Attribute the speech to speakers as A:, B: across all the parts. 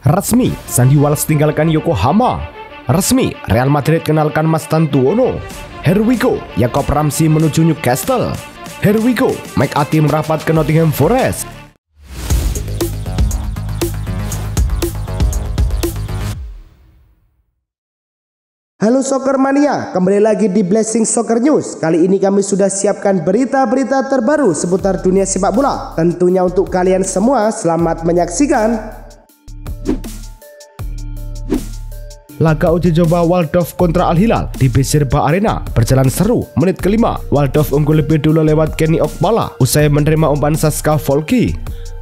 A: Resmi, Sandy Walsh tinggalkan Yokohama. Resmi, Real Madrid kenalkan Mas Tantuono. Here we go, Jacob Ramsey menuju Newcastle. Here we go, McAtee merapat ke Nottingham Forest.
B: Halo Soccer Mania, kembali lagi di Blessing Soccer News. Kali ini kami sudah siapkan berita-berita terbaru seputar dunia sepak bola. Tentunya untuk kalian semua, selamat menyaksikan.
A: Laga uji coba Waldorf kontra Al Hilal di Beşiktaş Arena berjalan seru. Menit kelima, Waldorf unggul lebih dulu lewat Kenny Okpala usai menerima umpan Sascha Volki.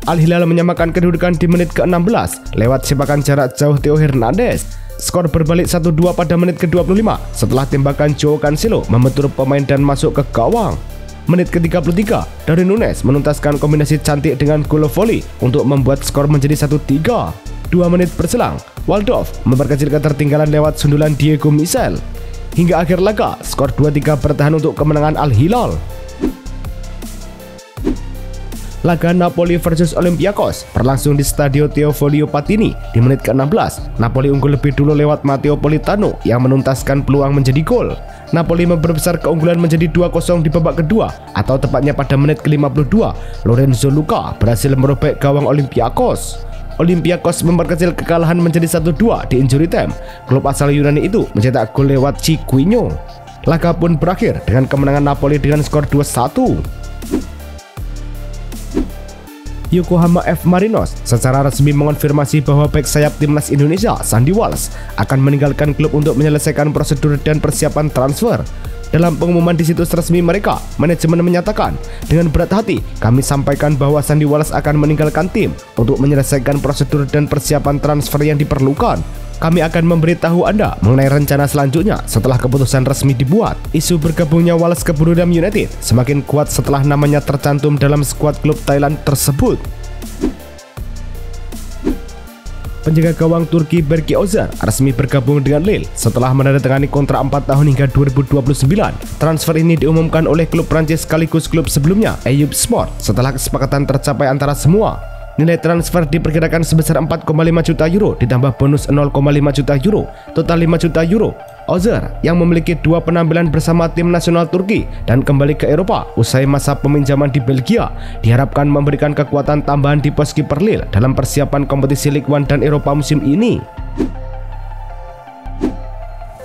A: Al Hilal menyamakan kedudukan di menit ke-16 lewat sepakan jarak jauh Theo Hernandez. Skor berbalik 1-2 pada menit ke-25 setelah tembakan Joao Cancelo membentur pemain dan masuk ke gawang. Menit ke-33, Darwin Núñez menuntaskan kombinasi cantik dengan gol volley untuk membuat skor menjadi 1-3. 2 menit berselang, Waldorf memperkecil ketertinggalan lewat sundulan Diego Michel. Hingga akhir laga, skor 2-3 bertahan untuk kemenangan Al Hilal. Laga Napoli versus Olympiakos berlangsung di Stadio Teofolio Patini di menit ke-16. Napoli unggul lebih dulu lewat Matteo Politano yang menuntaskan peluang menjadi gol. Napoli memperbesar keunggulan menjadi 2-0 di babak kedua, atau tepatnya pada menit ke-52. Lorenzo Luca berhasil merobek gawang Olympiakos. Olympiakos memperkecil kekalahan menjadi 1-2 di injury time. Klub asal Yunani itu mencetak gol lewat Chiquinho. Laga pun berakhir dengan kemenangan Napoli dengan skor 2-1. Yokohama F. Marinos secara resmi mengonfirmasi bahwa bek sayap timnas Indonesia, Sandy Walsh, akan meninggalkan klub untuk menyelesaikan prosedur dan persiapan transfer. Dalam pengumuman di situs resmi mereka, manajemen menyatakan, dengan berat hati, kami sampaikan bahwa Sandy Walsh akan meninggalkan tim untuk menyelesaikan prosedur dan persiapan transfer yang diperlukan. Kami akan memberitahu Anda mengenai rencana selanjutnya setelah keputusan resmi dibuat. Isu bergabungnya Walsh ke Borussia United semakin kuat setelah namanya tercantum dalam skuad klub Thailand tersebut. Penjaga gawang Turki Berke Özer resmi bergabung dengan Lille setelah menandatangani kontrak 4 tahun hingga 2029. Transfer ini diumumkan oleh klub Prancis sekaligus klub sebelumnya, Eyüp Sport, setelah kesepakatan tercapai antara semua. Nilai transfer diperkirakan sebesar 4,5 juta euro ditambah bonus 0,5 juta euro, total 5 juta euro. Özer yang memiliki 2 penampilan bersama tim nasional Turki dan kembali ke Eropa usai masa peminjaman di Belgia diharapkan memberikan kekuatan tambahan di pos kiper Lille dalam persiapan kompetisi Ligue 1 dan Eropa musim ini.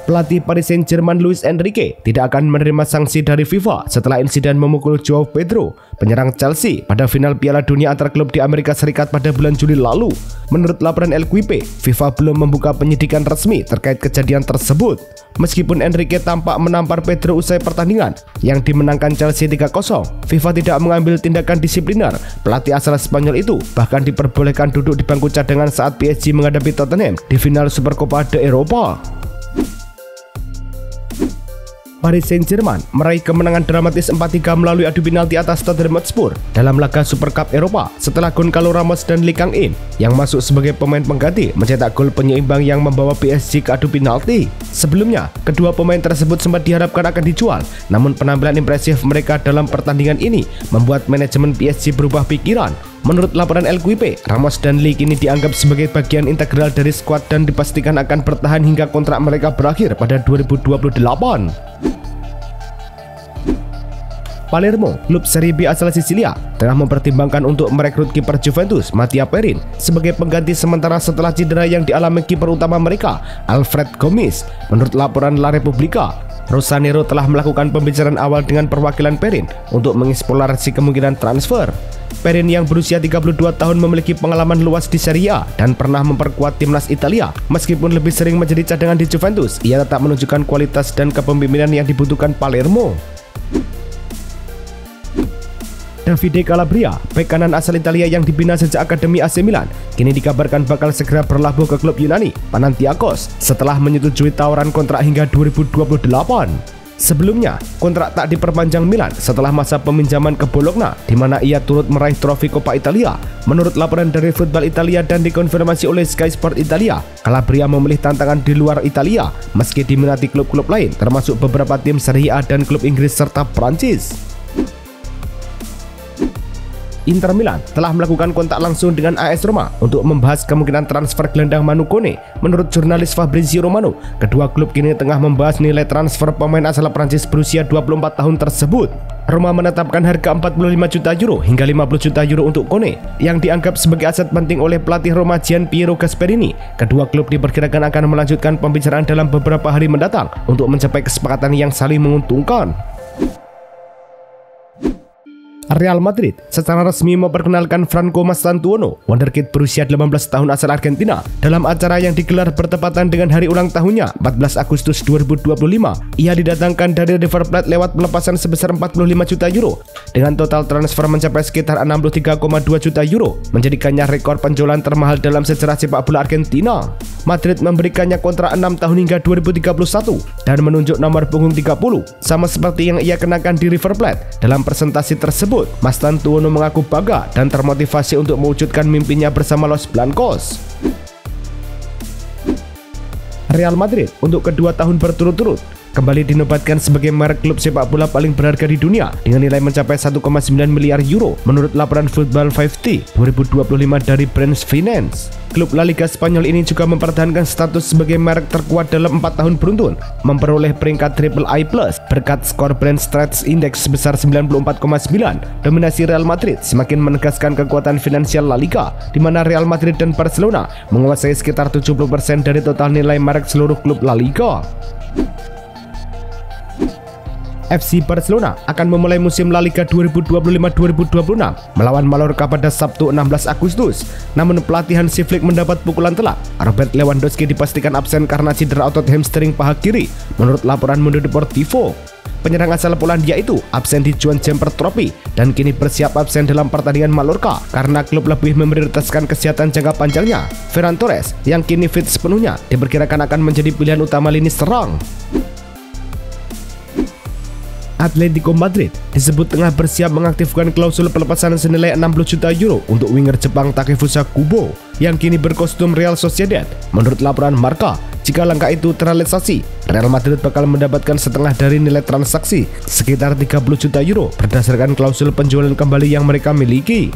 A: Pelatih Paris Saint-Germain Luis Enrique tidak akan menerima sanksi dari FIFA setelah insiden memukul Joao Pedro, penyerang Chelsea, pada final Piala Dunia antar klub di Amerika Serikat pada bulan Juli lalu. Menurut laporan El Quipe, FIFA belum membuka penyidikan resmi terkait kejadian tersebut. Meskipun Enrique tampak menampar Pedro usai pertandingan yang dimenangkan Chelsea 3-0, FIFA tidak mengambil tindakan disipliner. Pelatih asal Spanyol itu bahkan diperbolehkan duduk di bangku cadangan saat PSG menghadapi Tottenham di final Supercopa de Europa. Paris Saint-Germain meraih kemenangan dramatis 4-3 melalui adu penalti atas Tottenham Hotspur dalam laga Super Cup Eropa setelah Gonçalo Ramos dan Lee Kang-in yang masuk sebagai pemain pengganti mencetak gol penyeimbang yang membawa PSG ke adu penalti. Sebelumnya, kedua pemain tersebut sempat diharapkan akan dijual, namun penampilan impresif mereka dalam pertandingan ini membuat manajemen PSG berubah pikiran. Menurut laporan El Quipe, Ramos dan Lee kini dianggap sebagai bagian integral dari skuad dan dipastikan akan bertahan hingga kontrak mereka berakhir pada 2028. Palermo, klub Serie B asal Sisilia, tengah mempertimbangkan untuk merekrut kiper Juventus Mattia Perin sebagai pengganti sementara setelah cedera yang dialami kiper utama mereka, Alfred Gomis. Menurut laporan La Repubblica, Rossonero telah melakukan pembicaraan awal dengan perwakilan Perin untuk mengeksplorasi kemungkinan transfer. Perin yang berusia 32 tahun memiliki pengalaman luas di Serie A dan pernah memperkuat timnas Italia. Meskipun lebih sering menjadi cadangan di Juventus, ia tetap menunjukkan kualitas dan kepemimpinan yang dibutuhkan Palermo. Davide Calabria, bek kanan asal Italia yang dibina sejak Akademi AC Milan, kini dikabarkan bakal segera berlabuh ke klub Yunani, Panathinaikos, setelah menyetujui tawaran kontrak hingga 2028. Sebelumnya, kontrak tak diperpanjang Milan setelah masa peminjaman ke Bologna, di mana ia turut meraih trofi Coppa Italia. Menurut laporan dari Football Italia dan dikonfirmasi oleh Sky Sport Italia, Calabria memilih tantangan di luar Italia, meski diminati klub-klub lain, termasuk beberapa tim Serie A dan klub Inggris serta Prancis. Inter Milan telah melakukan kontak langsung dengan AS Roma untuk membahas kemungkinan transfer gelandang Manu Kone. Menurut jurnalis Fabrizio Romano, kedua klub kini tengah membahas nilai transfer pemain asal Prancis berusia 24 tahun tersebut. Roma menetapkan harga 45 juta euro hingga 50 juta euro untuk Kone yang dianggap sebagai aset penting oleh pelatih Roma Gian Piero Gasperini. Kedua klub diperkirakan akan melanjutkan pembicaraan dalam beberapa hari mendatang untuk mencapai kesepakatan yang saling menguntungkan. Real Madrid secara resmi memperkenalkan Franco Mastantuono, wonderkid berusia 18 tahun asal Argentina, dalam acara yang digelar bertepatan dengan hari ulang tahunnya 14 Agustus 2025. Ia didatangkan dari River Plate lewat pelepasan sebesar 45 juta euro dengan total transfer mencapai sekitar 63,2 juta euro, menjadikannya rekor penjualan termahal dalam sejarah sepak bola Argentina. Madrid memberikannya kontrak 6 tahun hingga 2031 dan menunjuk nomor punggung 30 sama seperti yang ia kenakan di River Plate. Dalam presentasi tersebut, Mastantuono mengaku bangga dan termotivasi untuk mewujudkan mimpinya bersama Los Blancos. Real Madrid untuk kedua tahun berturut-turut kembali dinobatkan sebagai merek klub sepak bola paling berharga di dunia dengan nilai mencapai 1,9 miliar euro menurut laporan Football 50 2025 dari Brands Finance. Klub La Liga Spanyol ini juga mempertahankan status sebagai merek terkuat dalam 4 tahun beruntun, memperoleh peringkat AAA+ berkat skor Brand Strength Index sebesar 94,9. Dominasi Real Madrid semakin menegaskan kekuatan finansial La Liga, di mana Real Madrid dan Barcelona menguasai sekitar 70% dari total nilai merek seluruh klub La Liga. FC Barcelona akan memulai musim La Liga 2025-2026 melawan Mallorca pada Sabtu 16 Agustus. Namun pelatihan si Flick mendapat pukulan telak. Robert Lewandowski dipastikan absen karena cedera otot hamstring paha kiri, menurut laporan Mundo Deportivo. Penyerang asal Polandia itu absen di Joan Gamper Trophy dan kini bersiap absen dalam pertandingan Mallorca karena klub lebih memprioritaskan kesehatan jangka panjangnya. Ferran Torres yang kini fit sepenuhnya diperkirakan akan menjadi pilihan utama lini serang. Atletico Madrid disebut tengah bersiap mengaktifkan klausul pelepasan senilai 60 juta euro untuk winger Jepang Takefusa Kubo yang kini berkostum Real Sociedad. Menurut laporan Marca, jika langkah itu terrealisasi, Real Madrid bakal mendapatkan setengah dari nilai transaksi, sekitar 30 juta euro berdasarkan klausul penjualan kembali yang mereka miliki.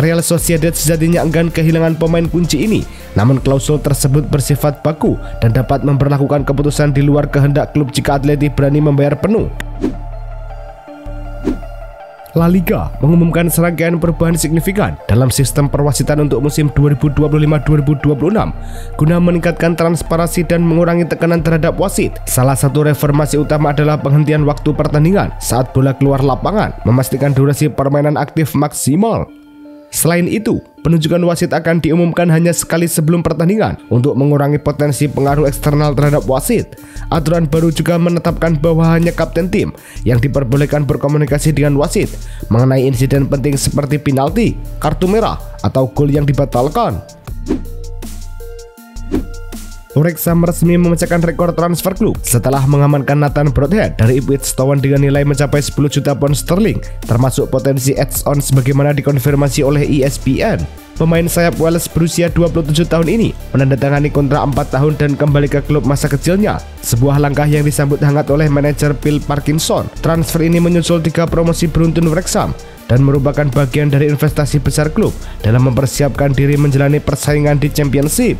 A: Real Sociedad sejatinya enggan kehilangan pemain kunci ini, namun klausul tersebut bersifat baku dan dapat memperlakukan keputusan di luar kehendak klub jika Atleti berani membayar penuh. La Liga mengumumkan serangkaian perubahan signifikan dalam sistem perwasitan untuk musim 2025-2026 guna meningkatkan transparansi dan mengurangi tekanan terhadap wasit. Salah satu reformasi utama adalah penghentian waktu pertandingan saat bola keluar lapangan, memastikan durasi permainan aktif maksimal. Selain itu, penunjukan wasit akan diumumkan hanya sekali sebelum pertandingan untuk mengurangi potensi pengaruh eksternal terhadap wasit. Aturan baru juga menetapkan bahwa hanya kapten tim yang diperbolehkan berkomunikasi dengan wasit mengenai insiden penting seperti penalti, kartu merah, atau gol yang dibatalkan. Wrexham resmi memecahkan rekor transfer klub setelah mengamankan Nathan Broadhead dari Ipswich Town dengan nilai mencapai 10 juta pound sterling, termasuk potensi add-on sebagaimana dikonfirmasi oleh ESPN. Pemain sayap Wales berusia 27 tahun ini menandatangani kontrak 4 tahun dan kembali ke klub masa kecilnya, sebuah langkah yang disambut hangat oleh manajer Phil Parkinson. Transfer ini menyusul 3 promosi beruntun Wrexham dan merupakan bagian dari investasi besar klub dalam mempersiapkan diri menjalani persaingan di Championship.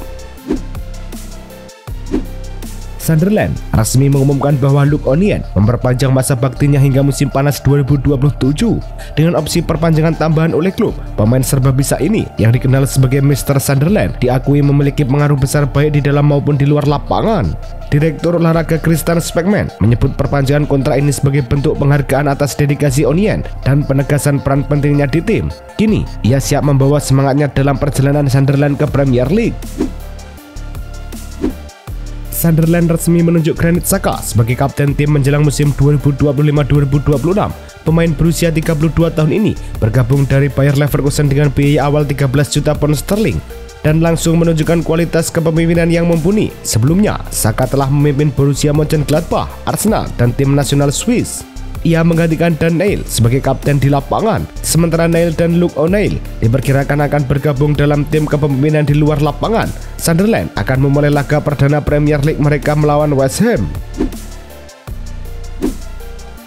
A: Sunderland resmi mengumumkan bahwa Luke O'Nien memperpanjang masa baktinya hingga musim panas 2027 dengan opsi perpanjangan tambahan oleh klub. Pemain serba bisa ini yang dikenal sebagai Mr. Sunderland diakui memiliki pengaruh besar baik di dalam maupun di luar lapangan. Direktur olahraga Christian Speckman menyebut perpanjangan kontrak ini sebagai bentuk penghargaan atas dedikasi O'Nien dan penegasan peran pentingnya di tim. Kini ia siap membawa semangatnya dalam perjalanan Sunderland ke Premier League. Sunderland resmi menunjuk Granit Xhaka sebagai kapten tim menjelang musim 2025-2026. Pemain berusia 32 tahun ini bergabung dari Bayer Leverkusen dengan biaya awal 13 juta pound sterling dan langsung menunjukkan kualitas kepemimpinan yang mumpuni. Sebelumnya, Xhaka telah memimpin Borussia Mönchengladbach, Arsenal, dan tim nasional Swiss. Ia menggantikan Dan Neil sebagai kapten di lapangan, sementara Neil dan Luke O'Neill diperkirakan akan bergabung dalam tim kepemimpinan di luar lapangan. Sunderland akan memulai laga perdana Premier League mereka melawan West Ham.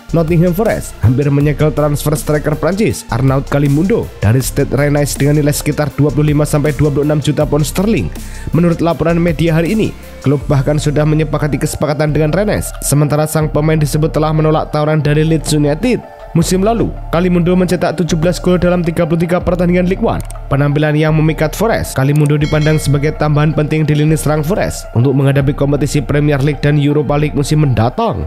A: Nottingham Forest hampir menyegel transfer striker Prancis Arnaud Kalimundo dari Stade Rennais dengan nilai sekitar 25–26 juta pound sterling. Menurut laporan media hari ini, klub bahkan sudah menyepakati kesepakatan dengan Rennes, sementara sang pemain disebut telah menolak tawaran dari Leeds United. Musim lalu, Kalimundo mencetak 17 gol dalam 33 pertandingan Ligue 1. Penampilan yang memikat Forest, Kalimundo dipandang sebagai tambahan penting di lini serang Forest untuk menghadapi kompetisi Premier League dan Europa League musim mendatang.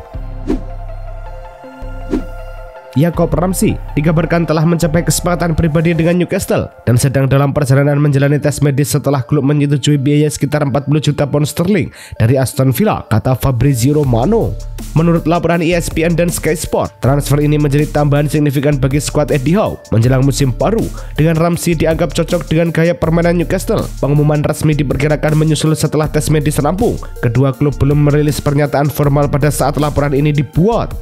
A: Jacob Ramsey dikabarkan telah mencapai kesepakatan pribadi dengan Newcastle dan sedang dalam perjalanan menjalani tes medis setelah klub menyetujui biaya sekitar 40 juta pound sterling dari Aston Villa, kata Fabrizio Romano. Menurut laporan ESPN dan Sky Sport, transfer ini menjadi tambahan signifikan bagi skuad Eddie Howe menjelang musim baru. Dengan Ramsey dianggap cocok dengan gaya permainan Newcastle. Pengumuman resmi diperkirakan menyusul setelah tes medis rampung. Kedua klub belum merilis pernyataan formal pada saat laporan ini dibuat.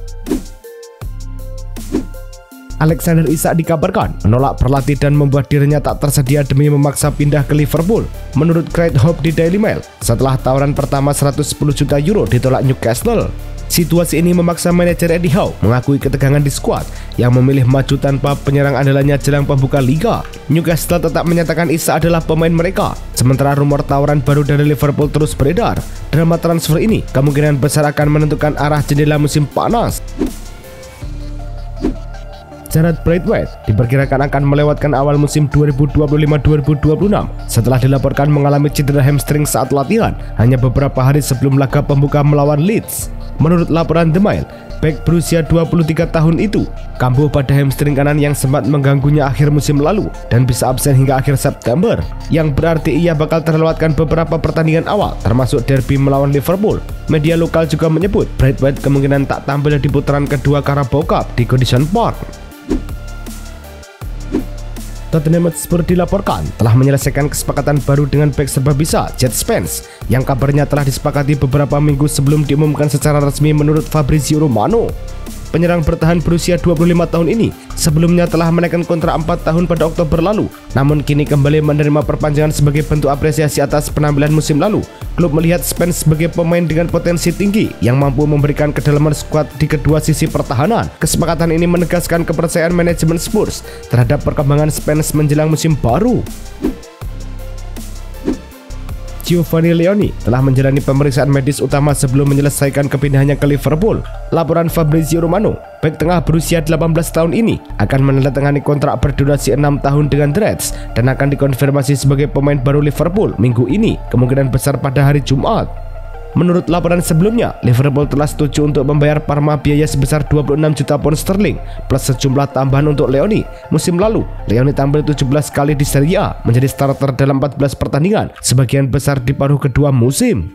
A: Alexander Isak dikabarkan menolak berlatih dan membuat dirinya tak tersedia demi memaksa pindah ke Liverpool. Menurut Craig Hope di Daily Mail, setelah tawaran pertama 110 juta euro ditolak Newcastle. Situasi ini memaksa manajer Eddie Howe mengakui ketegangan di skuad yang memilih maju tanpa penyerang andalannya jelang pembuka liga. Newcastle tetap menyatakan Isak adalah pemain mereka, sementara rumor tawaran baru dari Liverpool terus beredar. Drama transfer ini kemungkinan besar akan menentukan arah jendela musim panas. Jarrad Braithwaite diperkirakan akan melewatkan awal musim 2025-2026 setelah dilaporkan mengalami cedera hamstring saat latihan hanya beberapa hari sebelum laga pembuka melawan Leeds. Menurut laporan The Mail, bek berusia 23 tahun itu kambuh pada hamstring kanan yang sempat mengganggunya akhir musim lalu dan bisa absen hingga akhir September, yang berarti ia bakal terlewatkan beberapa pertandingan awal termasuk derby melawan Liverpool. Media lokal juga menyebut Braithwaite kemungkinan tak tampil di putaran kedua Carabao Cup di Goodison Park. Tottenham Hotspur dilaporkan telah menyelesaikan kesepakatan baru dengan bek serbabisa Jet Spence yang kabarnya telah disepakati beberapa minggu sebelum diumumkan secara resmi menurut Fabrizio Romano. Penyerang bertahan berusia 25 tahun ini sebelumnya telah menaikkan kontrak 4 tahun pada Oktober lalu, namun kini kembali menerima perpanjangan sebagai bentuk apresiasi atas penampilan musim lalu. Klub melihat Spence sebagai pemain dengan potensi tinggi yang mampu memberikan kedalaman skuad di kedua sisi pertahanan. Kesepakatan ini menegaskan kepercayaan manajemen Spurs terhadap perkembangan Spence menjelang musim baru. Giovanni Leoni telah menjalani pemeriksaan medis utama sebelum menyelesaikan kepindahannya ke Liverpool. Laporan Fabrizio Romano, bek tengah berusia 18 tahun ini akan menandatangani kontrak berdurasi 6 tahun dengan The Reds dan akan dikonfirmasi sebagai pemain baru Liverpool minggu ini, kemungkinan besar pada hari Jumat. Menurut laporan sebelumnya, Liverpool telah setuju untuk membayar Parma biaya sebesar 26 juta pound sterling plus sejumlah tambahan untuk Leoni. Musim lalu, Leoni tampil 17 kali di Serie A, menjadi starter dalam 14 pertandingan, sebagian besar di paruh kedua musim.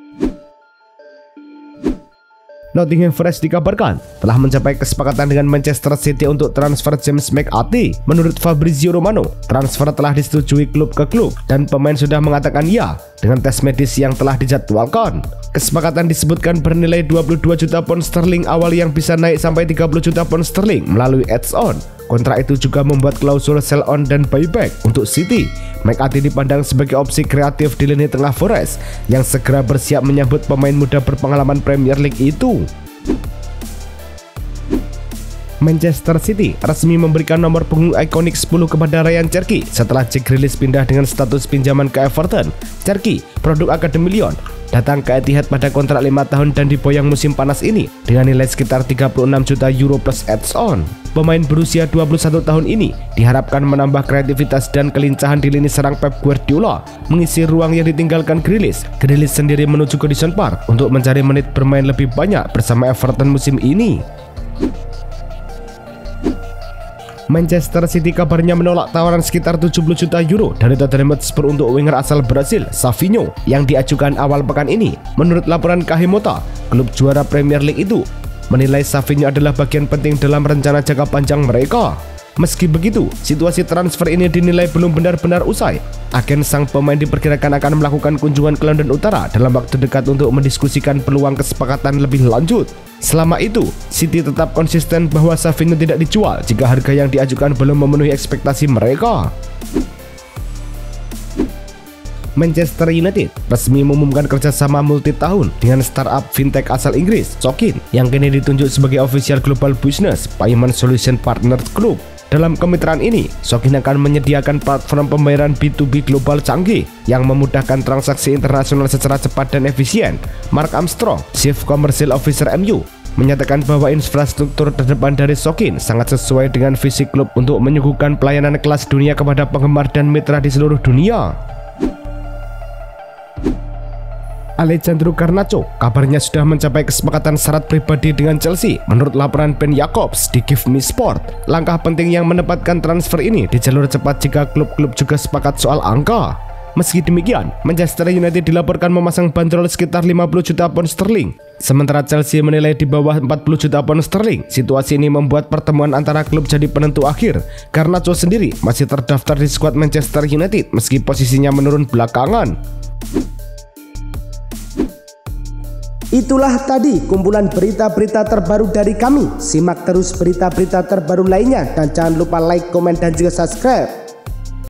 A: Nottingham Forest dikabarkan telah mencapai kesepakatan dengan Manchester City untuk transfer James McAtee. Menurut Fabrizio Romano, transfer telah disetujui klub ke klub dan pemain sudah mengatakan ya dengan tes medis yang telah dijadwalkan. Kesepakatan disebutkan bernilai 22 juta pound sterling awal yang bisa naik sampai 30 juta pound sterling melalui add-on. Kontrak itu juga membuat klausul sell on dan buyback untuk City. McAtee dipandang sebagai opsi kreatif di lini tengah Forest yang segera bersiap menyambut pemain muda berpengalaman Premier League itu. Manchester City resmi memberikan nomor punggung ikonik 10 kepada Ryan Cherki setelah Jack Grealish pindah dengan status pinjaman ke Everton. Cherki, produk Akademi Lyon, datang ke Etihad pada kontrak 5 tahun dan diboyong musim panas ini dengan nilai sekitar 36 juta euro plus add-on. Pemain berusia 21 tahun ini diharapkan menambah kreativitas dan kelincahan di lini serang Pep Guardiola, mengisi ruang yang ditinggalkan Grealish. Grealish sendiri menuju Goodison Park untuk mencari menit bermain lebih banyak bersama Everton musim ini. Manchester City kabarnya menolak tawaran sekitar 70 juta euro dari Tottenham Hotspur untuk winger asal Brasil, Savinho, yang diajukan awal pekan ini. Menurut laporan Kahimota, klub juara Premier League itu menilai Savinho adalah bagian penting dalam rencana jangka panjang mereka. Meski begitu, situasi transfer ini dinilai belum benar-benar usai. Agen sang pemain diperkirakan akan melakukan kunjungan ke London Utara dalam waktu dekat untuk mendiskusikan peluang kesepakatan lebih lanjut. Selama itu, City tetap konsisten bahwa Savinho tidak dijual jika harga yang diajukan belum memenuhi ekspektasi mereka. Manchester United resmi mengumumkan kerjasama multi tahun dengan startup fintech asal Inggris, Sokin, yang kini ditunjuk sebagai official global business payment solution partner group. Dalam kemitraan ini, Sokin akan menyediakan platform pembayaran B2B global canggih yang memudahkan transaksi internasional secara cepat dan efisien. Mark Armstrong, Chief Commercial Officer MU, menyatakan bahwa infrastruktur terdepan dari Sokin sangat sesuai dengan visi klub untuk menyuguhkan pelayanan kelas dunia kepada penggemar dan mitra di seluruh dunia. Alejandro Garnacho kabarnya sudah mencapai kesepakatan syarat pribadi dengan Chelsea. Menurut laporan Ben Jacobs di Give Me Sport, langkah penting yang menempatkan transfer ini di jalur cepat jika klub-klub juga sepakat soal angka. Meski demikian, Manchester United dilaporkan memasang bandrol sekitar 50 juta pound sterling, sementara Chelsea menilai di bawah 40 juta pound sterling. Situasi ini membuat pertemuan antara klub jadi penentu akhir. Garnacho sendiri masih terdaftar di skuad Manchester United meski posisinya menurun belakangan.
B: Itulah tadi kumpulan berita-berita terbaru dari kami. Simak terus berita-berita terbaru lainnya dan jangan lupa like, komen, dan juga subscribe.